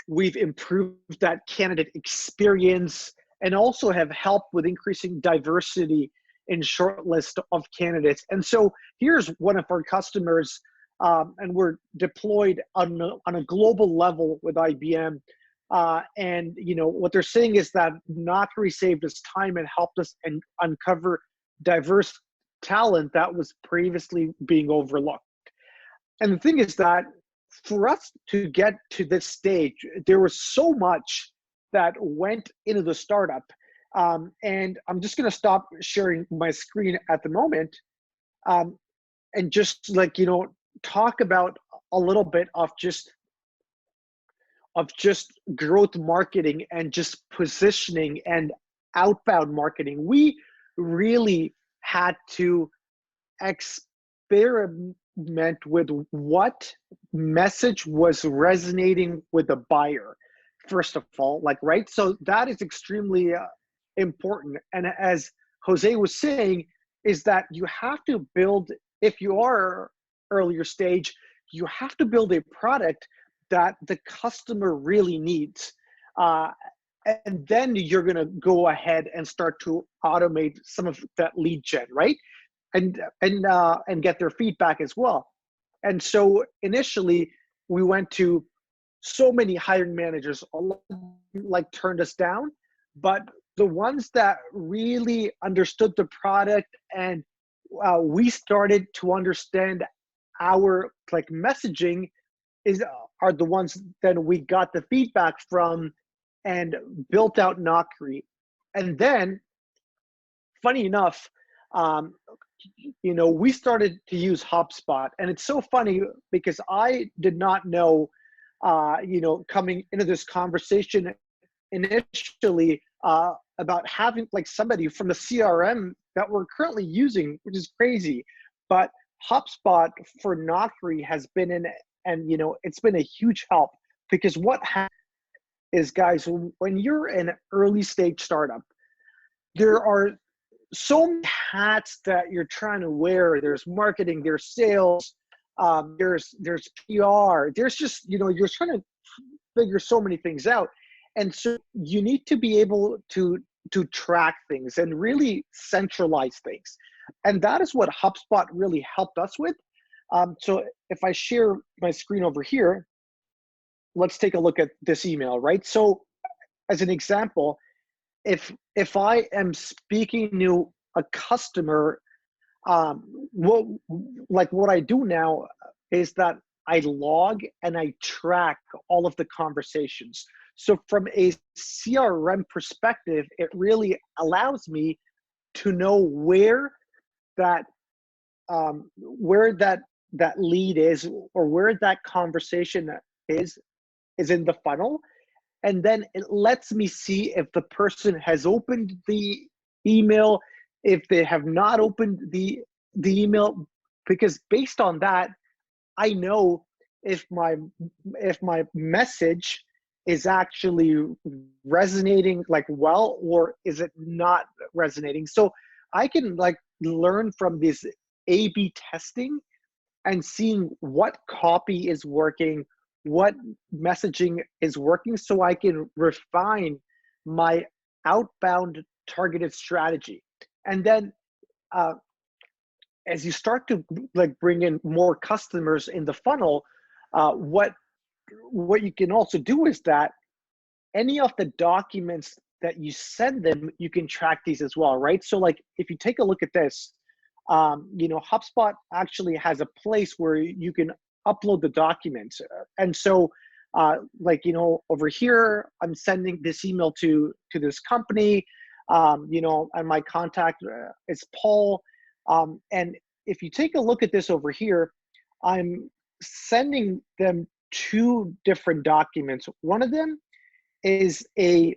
We've improved that candidate experience, and also have helped with increasing diversity in short list of candidates. And so here's one of our customers, and we're deployed on a global level with IBM. And you know what they're saying is that Knockri saved us time and helped us uncover diverse talent that was previously being overlooked. And the thing is that for us to get to this stage, there was so much that went into the startup. And I'm just going to stop sharing my screen at the moment, and just, like, you know, talk about a little bit of just growth marketing and just positioning and outbound marketing. We really had to experiment with what message was resonating with the buyer, first of all, like, right? So that is extremely important. And as Jose was saying, is that you have to build, if you are earlier stage, you have to build a product that the customer really needs. And then you're going to go ahead and start to automate some of that lead gen, right? And get their feedback as well. And so initially we went to so many hiring managers, like, turned us down, but the ones that really understood the product and we started to understand our, like, messaging are the ones that we got the feedback from and built out Knockri. And then, funny enough, you know, we started to use Hubspot. And it's so funny because I did not know, you know, coming into this conversation initially, about having, like, somebody from the CRM that we're currently using, which is crazy. But Hubspot for Knockri has been in, and, you know, it's been a huge help, because what happens is, guys, when you're an early stage startup, there are so many hats that you're trying to wear. There's marketing, there's sales, there's PR, there's just, you know, you're trying to figure so many things out. And so you need to be able to track things and really centralize things. And that is what Hubspot really helped us with. So if I share my screen over here, let's take a look at this email, right? So as an example, if I am speaking to a customer, what I do now is that I log and I track all of the conversations. So from a CRM perspective, it really allows me to know where that lead is, or where that conversation is in the funnel. And then it lets me see if the person has opened the email, if they have not opened the email, because based on that, I know if my message is actually resonating, like, well, or is it not resonating. So I can, like, learn from this A/B testing and seeing what copy is working, what messaging is working, so I can refine my outbound targeted strategy. And then as you start to, like, bring in more customers in the funnel, what what you can also do is that any of the documents that you send them, you can track these as well, right? So like if you take a look at this, you know, HubSpot actually has a place where you can upload the documents. And so like, you know, over here, I'm sending this email to this company, you know, and my contact is Paul. And if you take a look at this over here, I'm sending them 2 different documents. One of them is a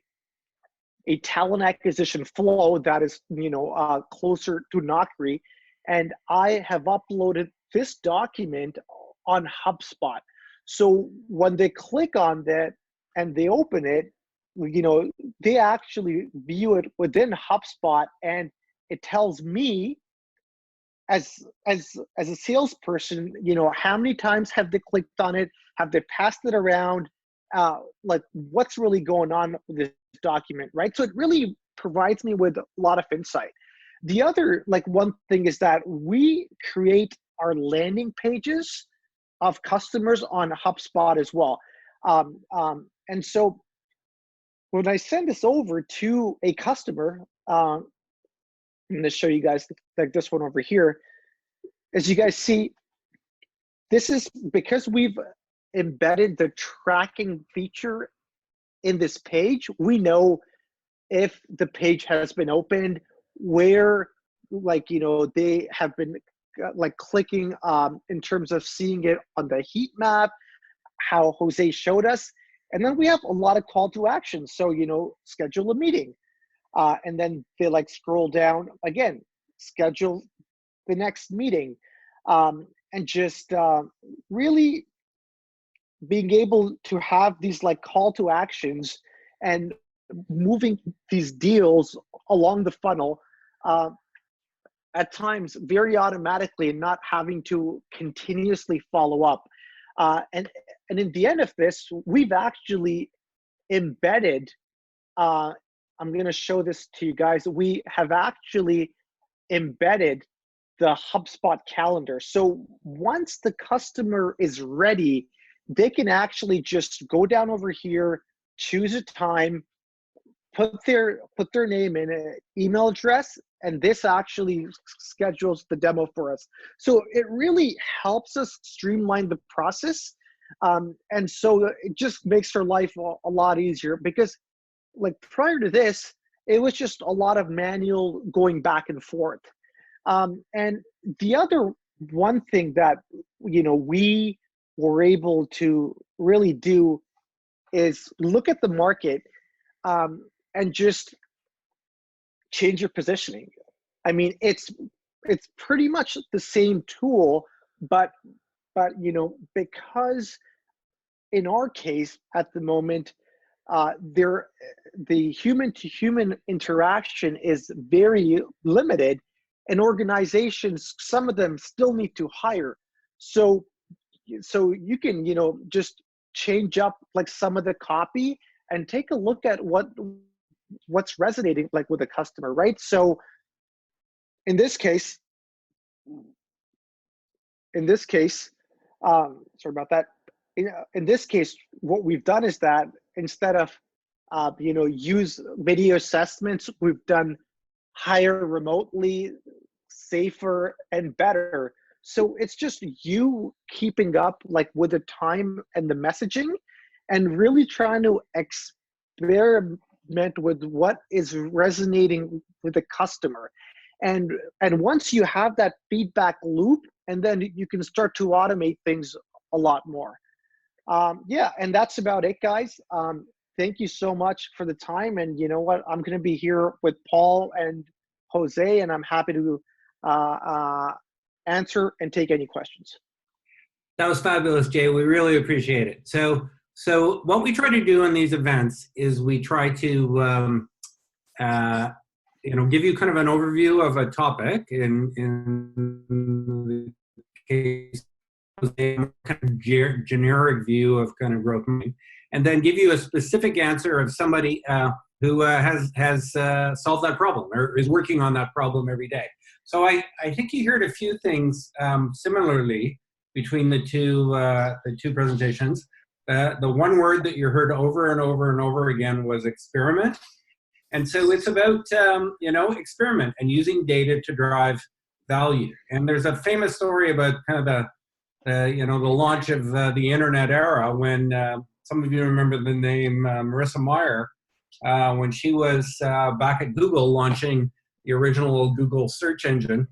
talent acquisition flow that is, you know, closer to Knockri. And I have uploaded this document on HubSpot. So when they click on that and they open it, you know, they actually view it within HubSpot, and it tells me as a salesperson, you know, how many times have they clicked on it? Have they passed it around? Like what's really going on with this document, right? So it really provides me with a lot of insight. The other, like, one thing is that we create our landing pages of customers on HubSpot as well. And so when I send this over to a customer, I'm going to show you guys like this one over here. As you guys see, this is because we've embedded the tracking feature in this page. We know if the page has been opened, where, like, you know, they have been like clicking in terms of seeing it on the heat map, how Jose showed us. And then we have a lot of call to action. So, you know, schedule a meeting. And then they like scroll down again, schedule the next meeting. And just really being able to have these like call to actions and moving these deals along the funnel at times very automatically, and not having to continuously follow up. And in the end of this, we've actually embedded, I'm going to show this to you guys. We have actually embedded the HubSpot calendar. So once the customer is ready, they can actually just go down over here, choose a time, put their name in, an email address, and this actually schedules the demo for us. So it really helps us streamline the process. And so it just makes our life a lot easier, because like prior to this, it was just a lot of manual going back and forth. And the other one thing that, you know, we were able to really do is look at the market and just change your positioning. I mean, it's pretty much the same tool, but you know, because in our case at the moment, the human to human interaction is very limited, and organizations, some of them still need to hire. So you can, you know, just change up like some of the copy and take a look at what's resonating like with a customer, right? So in this case, sorry about that. In this case, what we've done is that instead of, you know, use video assessments, we've done hire remotely, safer and better. So it's just you keeping up like with the time and the messaging, and really trying to experiment with what is resonating with the customer. And once you have that feedback loop, and then you can start to automate things a lot more. Yeah, and that's about it, guys. Thank you so much for the time. And you know what? I'm going to be here with Paul and Jose, and I'm happy to answer and take any questions. That was fabulous, Jay. We really appreciate it. So what we try to do in these events is we try to you know, give you kind of an overview of a topic, in the case kind of generic view of kind of growth, and then give you a specific answer of somebody who has solved that problem or is working on that problem every day. So I think you heard a few things similarly between the two presentations. the one word that you heard over and over and over again was experiment. And so it's about, experiment and using data to drive value. And there's a famous story about kind of the launch of the internet era when some of you remember the name Marissa Mayer, when she was back at Google launching the original Google search engine.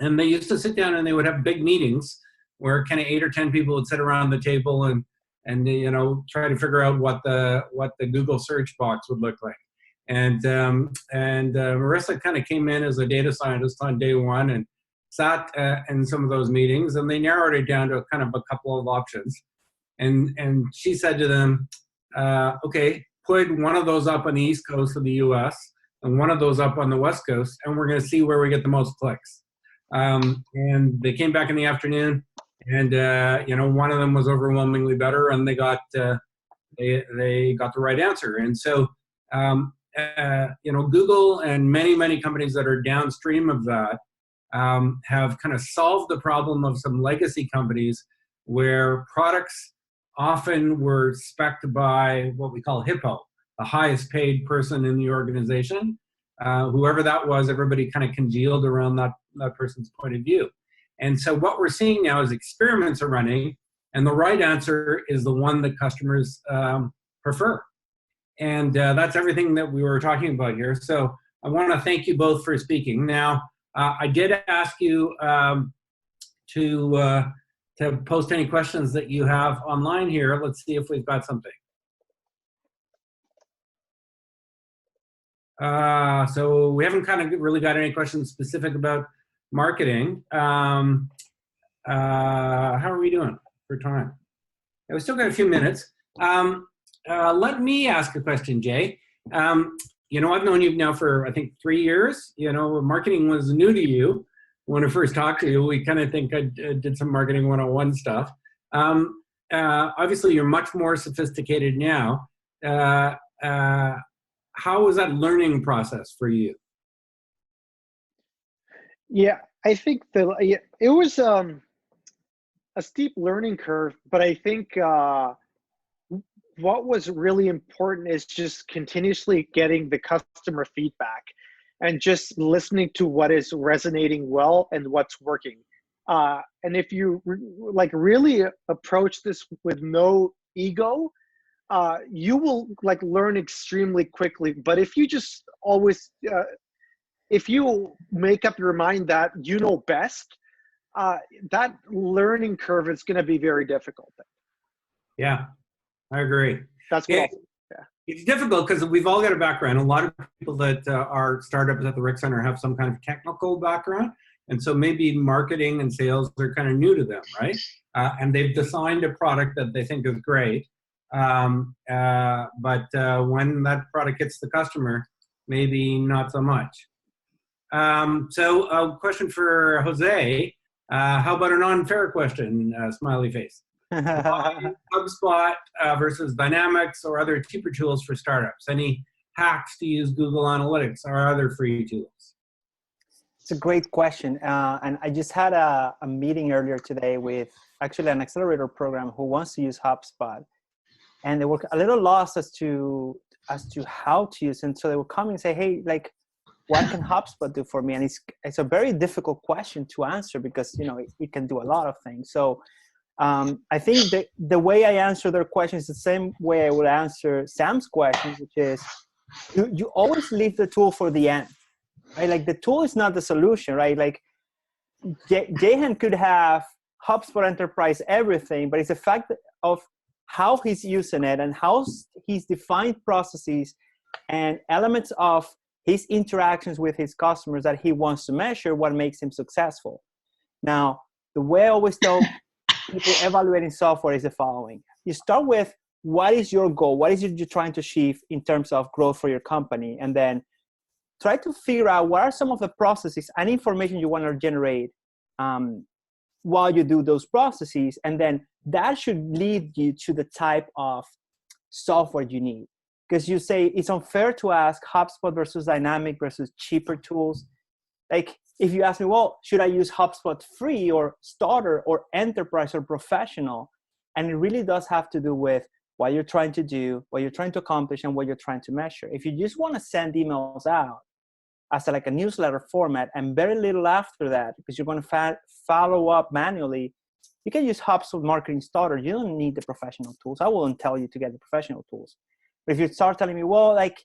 And they used to sit down and they would have big meetings where kind of 8 or 10 people would sit around the table and try to figure out what the Google search box would look like. And Marissa kind of came in as a data scientist on day one and sat in some of those meetings, and they narrowed it down to kind of a couple of options. And she said to them, okay, put one of those up on the East Coast of the US and one of those up on the West Coast, and we're going to see where we get the most clicks. And they came back in the afternoon, and one of them was overwhelmingly better, and they got the right answer. And so Google and many companies that are downstream of that have kind of solved the problem of some legacy companies where products often were spec'd by what we call HIPPO, the highest paid person in the organization. Whoever that was, everybody kind of congealed around that person's point of view. And so what we're seeing now is experiments are running, and the right answer is the one that customers prefer. And that's everything that we were talking about here. So I want to thank you both for speaking. Now, I did ask you to post any questions that you have online here. Let's see if we've got something. So we haven't kind of really got any questions specific about marketing. How are we doing for time? Yeah, we still got a few minutes. Let me ask a question, Jay. I've known you now for, I think, 3 years. Marketing was new to you. When I first talked to you, we kind of think I did some marketing 101 stuff. Obviously, you're much more sophisticated now. How was that learning process for you? Yeah, I think it was a steep learning curve, but I think what was really important is just continuously getting the customer feedback and just listening to what is resonating well and what's working. And if you really approach this with no ego, you will learn extremely quickly. But if you just always, if you make up your mind that you know best, that learning curve is going to be very difficult. Yeah, I agree. That's what It's difficult because we've all got a background. A lot of people that are startups at the RIC Centre have some kind of technical background. And so maybe marketing and sales are kind of new to them, right? And they've designed a product that they think is great. But when that product hits the customer, maybe not so much. So a question for Jose. How about a non-fair question, smiley face? HubSpot versus Dynamics or other cheaper tools for startups? Any hacks to use Google Analytics or other free tools? It's a great question. And I just had a meeting earlier today with actually an accelerator program who wants to use HubSpot. And they were a little lost as to how to use it. And so they would come and say, hey, what can HubSpot do for me? And it's a very difficult question to answer because, it can do a lot of things. So I think the way I answer their questions is the same way I would answer Sam's questions, which is you always leave the tool for the end, right? The tool is not the solution, right? Jahan could have HubSpot Enterprise everything, but it's the fact of how he's using it and how he's defined processes and elements of his interactions with his customers that he wants to measure what makes him successful. Now, the way I always tell people evaluating software is the following. You start with what is your goal? What is it you're trying to achieve in terms of growth for your company? And then try to figure out what are some of the processes and information you want to generate while you do those processes. And then that should lead you to the type of software you need. Because you say it's unfair to ask HubSpot versus Dynamic versus cheaper tools. If you ask me, well, should I use HubSpot free or starter or enterprise or professional? And it really does have to do with what you're trying to do, what you're trying to accomplish, and what you're trying to measure. If you just want to send emails out as like a newsletter format and very little after that, because you're going to follow up manually, you can use Hubspot Marketing Starter. You don't need the professional tools. I wouldn't tell you to get the professional tools. But if you start telling me, well, like,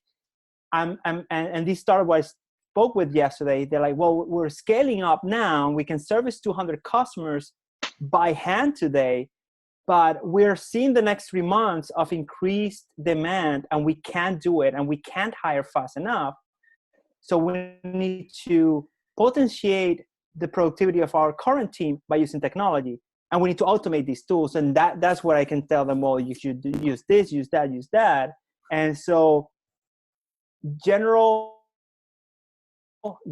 and this startup I spoke with yesterday, they're like, well, we're scaling up now. We can service 200 customers by hand today, but we're seeing the next 3 months of increased demand, and we can't do it, and we can't hire fast enough. So we need to potentiate the productivity of our current team by using technology, and we need to automate these tools. And that's where I can tell them, well, you should use this, use that, use that. And so general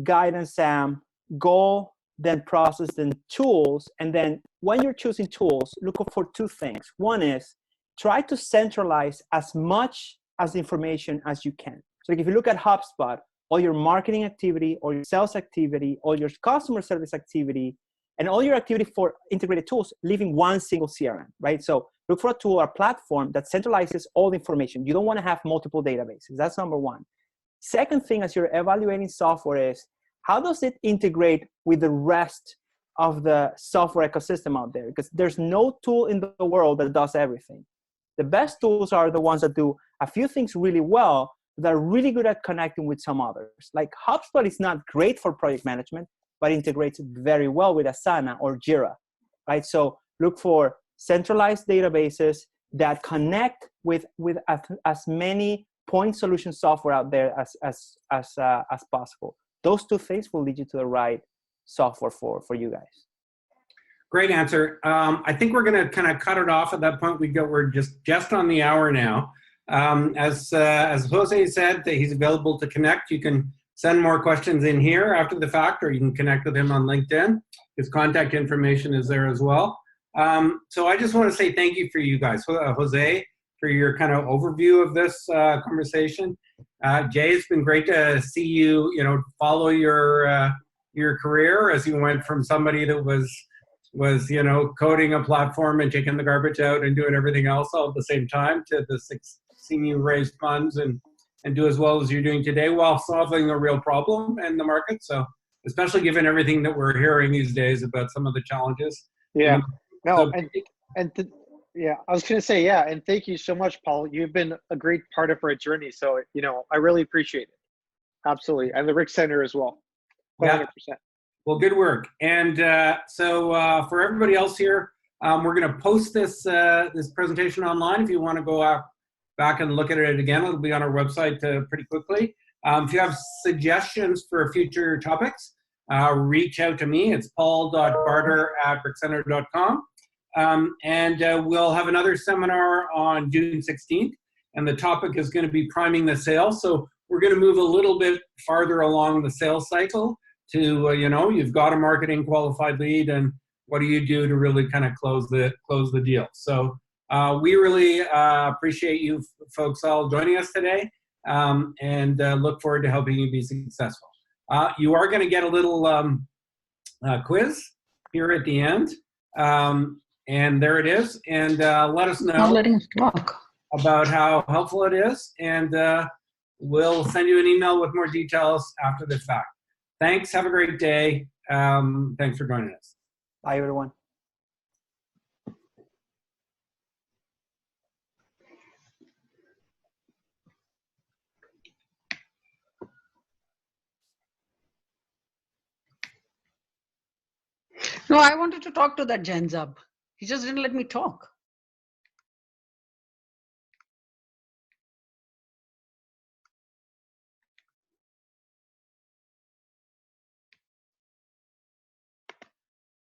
guidance, Sam, goal, then process, then tools. And then when you're choosing tools, look for two things. One is try to centralize as much as information as you can. So if you look at HubSpot, all your marketing activity, all your sales activity, all your customer service activity, and all your activity for integrated tools, leaving one single CRM, right? So look for a tool or platform that centralizes all the information. You don't want to have multiple databases. That's number one. Second thing, as you're evaluating software, is how does it integrate with the rest of the software ecosystem out there? Because there's no tool in the world that does everything. The best tools are the ones that do a few things really well, that are really good at connecting with some others. Like HubSpot is not great for project management, but integrates very well with Asana or Jira, right? So look for centralized databases that connect with as many point solution software out there as possible. Those two things will lead you to the right software for you guys. Great answer. I think we're going to kind of cut it off at that point. We're just on the hour now. As Jose said, that he's available to connect. You can send more questions in here after the fact, or you can connect with him on LinkedIn. His contact information is there as well. So I just want to say thank you for you guys. Jose, for your kind of overview of this conversation. Jay, it's been great to see you, follow your career as you went from somebody that was coding a platform and taking the garbage out and doing everything else all at the same time, to seeing you raise funds and do as well as you're doing today while solving a real problem in the market. So especially given everything that we're hearing these days about some of the challenges. Yeah. No, so, yeah, I was going to say, yeah. And thank you so much, Paul. You've been a great part of our journey. So, I really appreciate it. Absolutely. And the RIC Centre as well. 100%. Yeah. Well, good work. And so for everybody else here, we're going to post this presentation online. If you want to go back and look at it again, it'll be on our website pretty quickly. If you have suggestions for future topics, reach out to me. It's paul.barter@riccentre.com. And we'll have another seminar on June 16th. And the topic is going to be priming the sales. So we're going to move a little bit farther along the sales cycle to, you've got a marketing qualified lead, and what do you do to really kind of close the deal? So we really appreciate you folks all joining us today, and look forward to helping you be successful. You are going to get a little quiz here at the end, and there it is. And let us know about how helpful it is, and we'll send you an email with more details after the fact. Thanks. Have a great day. Thanks for joining us. Bye, everyone. No, I wanted to talk to that Jahanzaib. He just didn't let me talk.